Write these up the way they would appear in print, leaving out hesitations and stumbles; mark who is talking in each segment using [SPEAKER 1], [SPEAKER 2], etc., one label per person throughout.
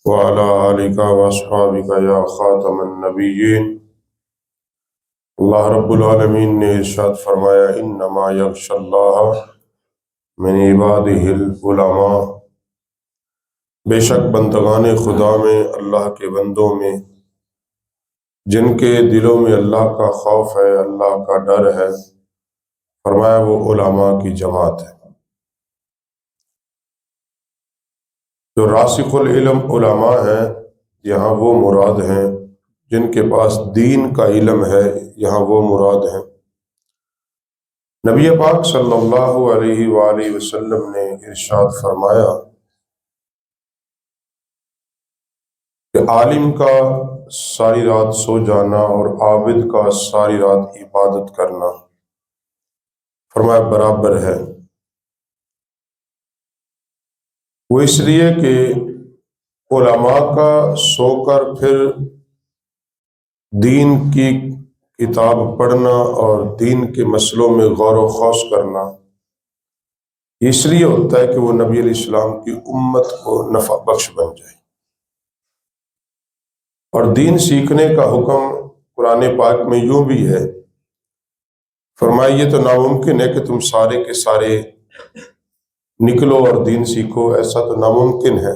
[SPEAKER 1] وعلى آلك وأصحابك يا خاتم النبیین۔ اللہ رب العالمین نے ارشاد فرمایا انما یخشی اللہ من عبادہ العلماء، بے شک بندگان خدا میں، اللہ کے بندوں میں جن کے دلوں میں اللہ کا خوف ہے، اللہ کا ڈر ہے، فرمایا وہ علماء کی جماعت ہے۔ جو راسخ العلم علماء ہیں یہاں وہ مراد ہیں، جن کے پاس دین کا علم ہے یہاں وہ مراد ہیں۔ نبی پاک صلی اللہ علیہ وآلہ وسلم نے ارشاد فرمایا کہ عالم کا ساری رات سو جانا اور عابد کا ساری رات عبادت کرنا، فرمایا برابر ہے۔ وہ اس لیے کہ علماء کا سو کر پھر دین کی کتاب پڑھنا اور دین کے مسئلوں میں غور و خوض کرنا اس لیے ہوتا ہے کہ وہ نبی علیہ السلام کی امت کو نفع بخش بن جائے۔ اور دین سیکھنے کا حکم قرآن پاک میں یوں بھی ہے، فرمایا یہ تو ناممکن ہے کہ تم سارے کے سارے نکلو اور دین سیکھو، ایسا تو ناممکن ہے،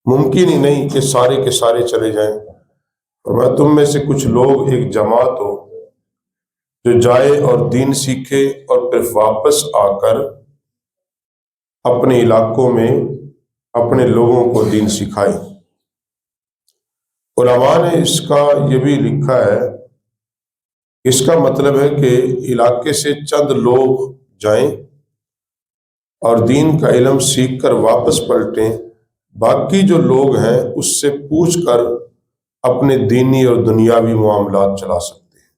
[SPEAKER 1] ممکن ہی نہیں کہ سارے کے سارے چلے جائیں۔ فرمایا تم میں سے کچھ لوگ ایک جماعت ہو جو جائے اور دین سیکھے اور پھر واپس آ کر اپنے علاقوں میں اپنے لوگوں کو دین سکھائے۔ علماء نے اس کا یہ بھی لکھا ہے، اس کا مطلب ہے کہ علاقے سے چند لوگ جائیں اور دین کا علم سیکھ کر واپس پلٹیں، باقی جو لوگ ہیں اس سے پوچھ کر اپنے دینی اور دنیاوی معاملات چلا سکتے ہیں۔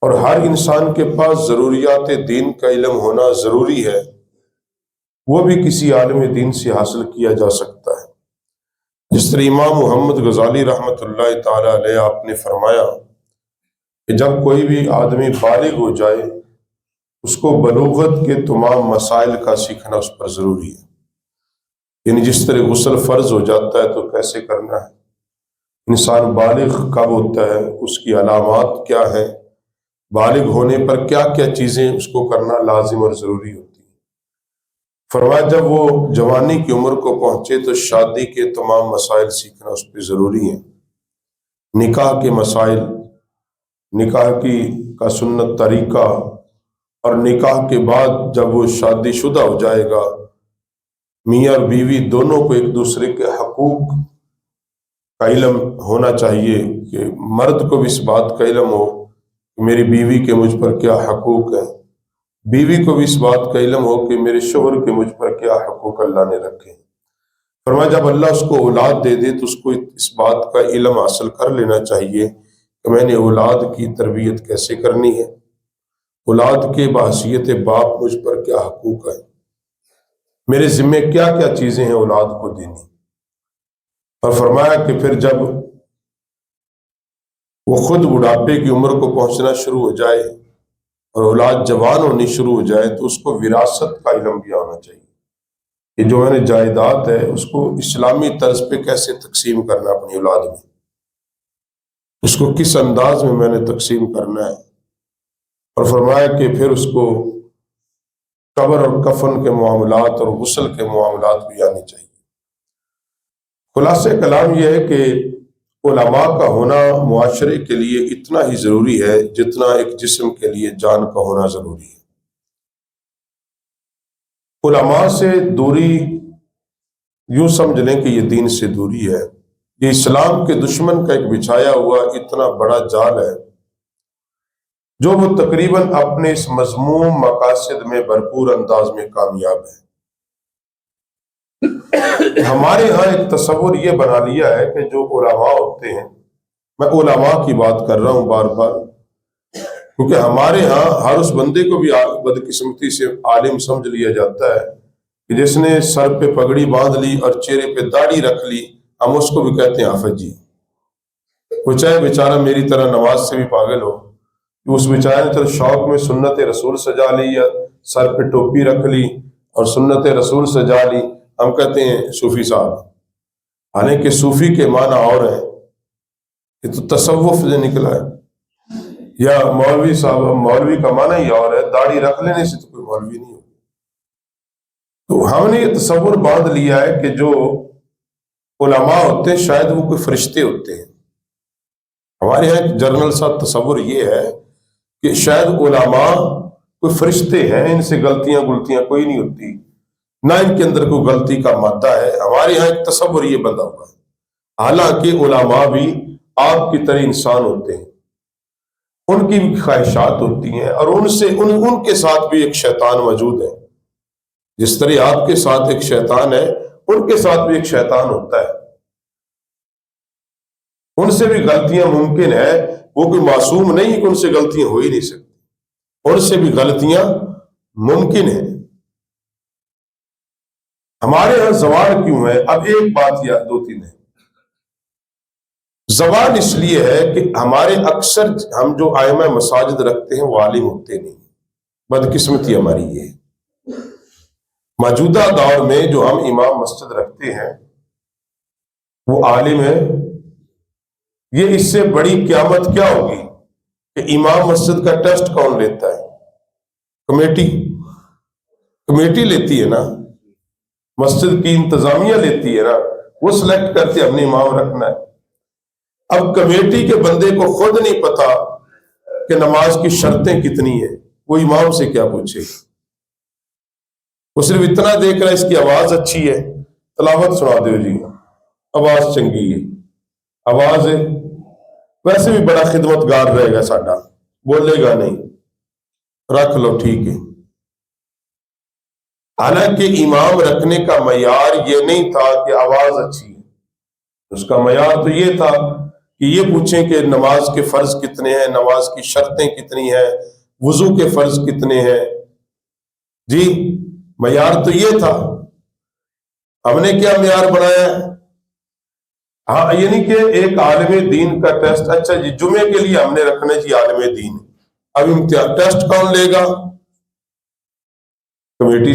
[SPEAKER 1] اور ہر انسان کے پاس ضروریات دین کا علم ہونا ضروری ہے، وہ بھی کسی عالم دین سے حاصل کیا جا سکتا ہے۔ جس طرح امام محمد غزالی رحمۃ اللہ تعالی علیہ آپ نے فرمایا کہ جب کوئی بھی آدمی بالغ ہو جائے اس کو بلوغت کے تمام مسائل کا سیکھنا اس پر ضروری ہے۔ یعنی جس طرح غسل فرض ہو جاتا ہے تو کیسے کرنا ہے، انسان بالغ کب ہوتا ہے، اس کی علامات کیا ہیں، بالغ ہونے پر کیا کیا چیزیں اس کو کرنا لازم اور ضروری ہوتی ہیں۔ فرمایا جب وہ جوانی کی عمر کو پہنچے تو شادی کے تمام مسائل سیکھنا اس پہ ضروری ہیں، نکاح کے مسائل، نکاح کا سنت طریقہ، اور نکاح کے بعد جب وہ شادی شدہ ہو جائے گا میاں اور بیوی دونوں کو ایک دوسرے کے حقوق کا علم ہونا چاہیے، کہ مرد کو بھی اس بات کا علم ہو کہ میری بیوی کے مجھ پر کیا حقوق ہیں، بیوی کو بھی اس بات کا علم ہو کہ میرے شوہر کے مجھ پر کیا حقوق اللہ نے رکھے ہیں۔ فرمایا جب اللہ اس کو اولاد دے دے تو اس کو اس بات کا علم حاصل کر لینا چاہیے کہ میں نے اولاد کی تربیت کیسے کرنی ہے، اولاد کے بحیثیت باپ مجھ پر کیا حقوق ہے، میرے ذمے کیا کیا چیزیں ہیں اولاد کو دینی۔ اور فرمایا کہ پھر جب وہ خود بڑھاپے کی عمر کو پہنچنا شروع ہو جائے اور اولاد جوان ہونی شروع ہو جائے تو اس کو وراثت کا علم بھی آنا چاہیے، کہ جو میں نے جائیداد ہے اس کو اسلامی طرز پہ کیسے تقسیم کرنا اپنی اولاد میں، اس کو کس انداز میں میں نے تقسیم کرنا ہے۔ اور فرمایا کہ پھر اس کو قبر اور کفن کے معاملات اور غسل کے معاملات بھی آنے چاہیے۔ خلاصہ کلام یہ ہے کہ علماء کا ہونا معاشرے کے لیے اتنا ہی ضروری ہے جتنا ایک جسم کے لیے جان کا ہونا ضروری ہے۔ علماء سے دوری یوں سمجھ لیں کہ یہ دین سے دوری ہے، یہ اسلام کے دشمن کا ایک بچھایا ہوا اتنا بڑا جال ہے جو وہ تقریباً اپنے اس مذموم مقاصد میں بھرپور انداز میں کامیاب ہے۔ ہمارے ہاں ایک تصور یہ بنا لیا ہے کہ جو علماء ہوتے ہیں، میں علماء کی بات کر رہا ہوں بار بار کیونکہ ہمارے ہاں ہر اس بندے کو بھی بدقسمتی سے عالم سمجھ لیا جاتا ہے کہ جس نے سر پہ پگڑی باندھ لی اور چہرے پہ داڑھی رکھ لی ہم اس کو بھی کہتے ہیں حافظ جی۔ وہ چاہے بیچارہ میری طرح نماز سے بھی پاگل ہو، اس بیچارے نے تو شوق میں سنت رسول سجا لی یا سر پہ ٹوپی رکھ لی اور سنت رسول سجا لی، ہم کہتے ہیں صوفی صاحب، حالانکہ صوفی کے معنی اور ہیں، یہ تو تصوف سے نکلا ہے. یا مولوی صاحب، مولوی کا معنی ہی اور ہے، داڑھی رکھ لینے سے تو کوئی مولوی نہیں ہوگا. تو ہم نے یہ تصور باندھ لیا ہے کہ جو علماء ہوتے ہیں شاید وہ کوئی فرشتے ہوتے ہیں. ہمارے یہاں ایک جرنل سا تصور یہ ہے کہ شاید علماء کوئی فرشتے ہیں، ان سے غلطیاں کوئی نہیں ہوتی، نہ ان کے اندر کوئی غلطی کا مادہ ہے. ہمارے یہاں ایک تصور یہ بندہ ہوا ہے. حالانکہ علماء بھی آپ کی طرح انسان ہوتے ہیں، ان کی بھی خواہشات ہوتی ہیں، اور ان کے ساتھ بھی ایک شیطان موجود ہے. جس طرح آپ کے ساتھ ایک شیطان ہے، ان کے ساتھ بھی ایک شیطان ہوتا ہے. ان سے بھی غلطیاں ممکن ہے، وہ کوئی معصوم نہیں کہ ان سے غلطیاں ہو ہی نہیں سکتی، ان سے بھی غلطیاں ممکن ہیں. ہمارے یہاں زوال کیوں ہے؟ اب ایک بات یا دو تین ہے. زوال اس لیے ہے کہ ہمارے اکثر ہم جو ائمہ مساجد رکھتے ہیں وہ عالم ہوتے نہیں. بدقسمتی ہماری یہ ہے. موجودہ دور میں جو ہم امام مسجد رکھتے ہیں وہ عالم ہے. یہ اس سے بڑی قیامت کیا ہوگی کہ امام مسجد کا ٹیسٹ کون لیتا ہے؟ کمیٹی لیتی ہے نا، مسجد کی انتظامیہ لیتی ہے نا، وہ سلیکٹ کرتے اپنے امام رکھنا ہے. اب کمیٹی کے بندے کو خود نہیں پتا کہ نماز کی شرطیں کتنی ہیں، وہ امام سے کیا پوچھے؟ وہ صرف اتنا دیکھ رہا ہے اس کی آواز اچھی ہے، تلاوت سنا دو جی، آواز چنگی ہے، آواز ہے، ویسے بھی بڑا خدمت گار رہے گا ساڈا، بولے گا نہیں، رکھ لو ٹھیک ہے. حالانکہ امام رکھنے کا معیار یہ نہیں تھا کہ آواز اچھی ہے. اس کا معیار تو یہ تھا کہ یہ پوچھیں کہ نماز کے فرض کتنے ہیں، نماز کی شرطیں کتنی ہیں، وضو کے فرض کتنے ہیں. جی معیار تو یہ تھا. ہم نے کیا معیار بنایا ہے؟ ہاں یہ نہیں کہ ایک عالم دین کا ٹیسٹ، اچھا جی جمعے کے لیے ہم نے رکھنا جی عالم دین، اب امتحان ٹیسٹ کون لے گا؟ کمیٹی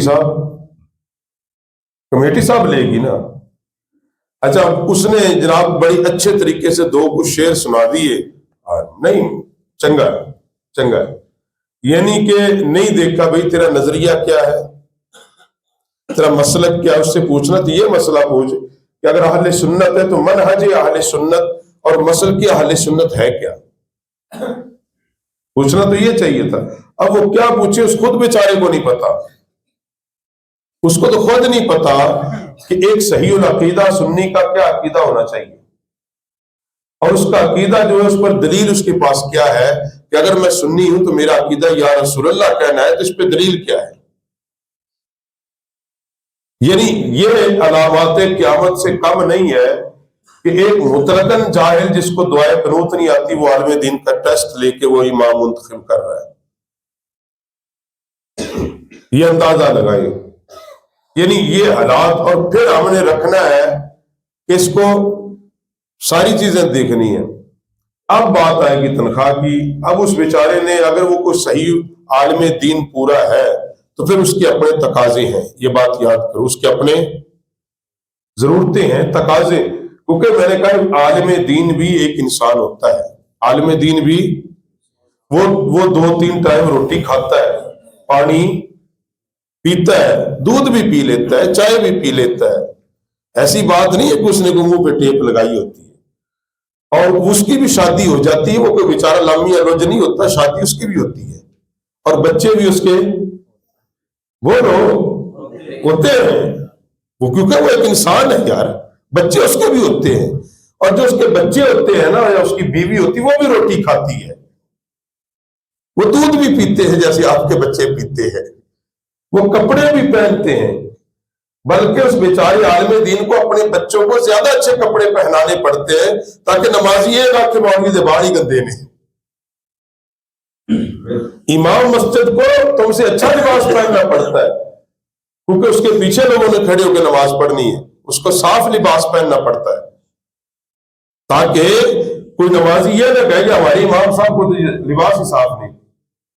[SPEAKER 1] صاحب لے گی نا. اچھا اس نے جناب بڑی اچھے طریقے سے دو کچھ شعر سنا دیے، نہیں چنگا ہے، یعنی کہ نہیں دیکھا بھئی تیرا نظریہ کیا ہے، تیرا مسلک کیا ہے. اس سے پوچھنا تو یہ مسئلہ پوچھ کہ اگر اہل سنت ہے تو منہج اہل سنت اور مسلک اہل سنت ہے کیا، پوچھنا تو یہ چاہیے تھا. اب وہ کیا پوچھے، اس خود بیچارے کو نہیں پتا، اس کو تو خود نہیں پتا کہ ایک صحیح العقیدہ سنی کا کیا عقیدہ ہونا چاہیے، اور اس کا عقیدہ جو ہے اس پر دلیل اس کے پاس کیا ہے کہ اگر میں سنی ہوں تو میرا عقیدہ یا رسول اللہ کہنا ہے، تو اس پہ دلیل کیا ہے. یعنی یہ علامات قیامت سے کم نہیں ہے کہ ایک مطلقاً جاہل جس کو دعائے قنوت نہیں آتی وہ عالم دین کا ٹیسٹ لے کے وہ امام منتخب کر رہا ہے. یہ اندازہ لگائیں. یعنی یہ حالات، اور پھر ہم نے رکھنا ہے کہ اس کو ساری چیزیں دیکھنی ہیں. اب بات آئے گی تنخواہ کی. اب اس بیچارے نے اگر وہ کوئی صحیح عالم دین پورا ہے تو پھر اس کے اپنے تقاضے ہیں، یہ بات یاد کرو، اس کے اپنے ضرورتیں ہیں، تقاضے. کیونکہ میں نے کہا عالم دین بھی ایک انسان ہوتا ہے. عالم دین بھی وہ 2-3 ٹائم روٹی کھاتا ہے، پانی پیتا ہے، دودھ بھی پی لیتا ہے، چائے بھی پی لیتا ہے. ایسی بات نہیں ہے کہ اس نے منہ پہ ٹیپ لگائی ہوتی ہے، اور اس کی بھی شادی ہو جاتی ہے. وہ کوئی بیچارہ لامی الوج نہیں ہوتا، شادی اس کی بھی ہوتی ہے، اور بچے بھی اس کے ہوتے ہیں. وہ کیونکہ وہ ایک انسان ہے یار، بچے اس کے بھی ہوتے ہیں، اور جو اس کے بچے ہوتے ہیں نا، یا اس کی بیوی ہوتی ہے، وہ بھی روٹی کھاتی ہے، وہ دودھ بھی پیتے ہیں جیسے آپ کے بچے پیتے ہیں، وہ کپڑے بھی پہنتے ہیں. بلکہ اس بیچارے عالم دین کو اپنے بچوں کو زیادہ اچھے کپڑے پہنانے پڑتے ہیں تاکہ نمازی یہ نہ کہ مولوی دے باہر ہی گندے نے. امام مسجد کو تم سے اچھا لباس پہننا پڑتا ہے کیونکہ اس کے پیچھے لوگوں نے کھڑے ہو کے نماز پڑھنی ہے. اس کو صاف لباس پہننا پڑتا ہے تاکہ کوئی نمازی یہ نہ کہے کہ ہمارے امام صاحب کو لباس ہی صاف نہیں.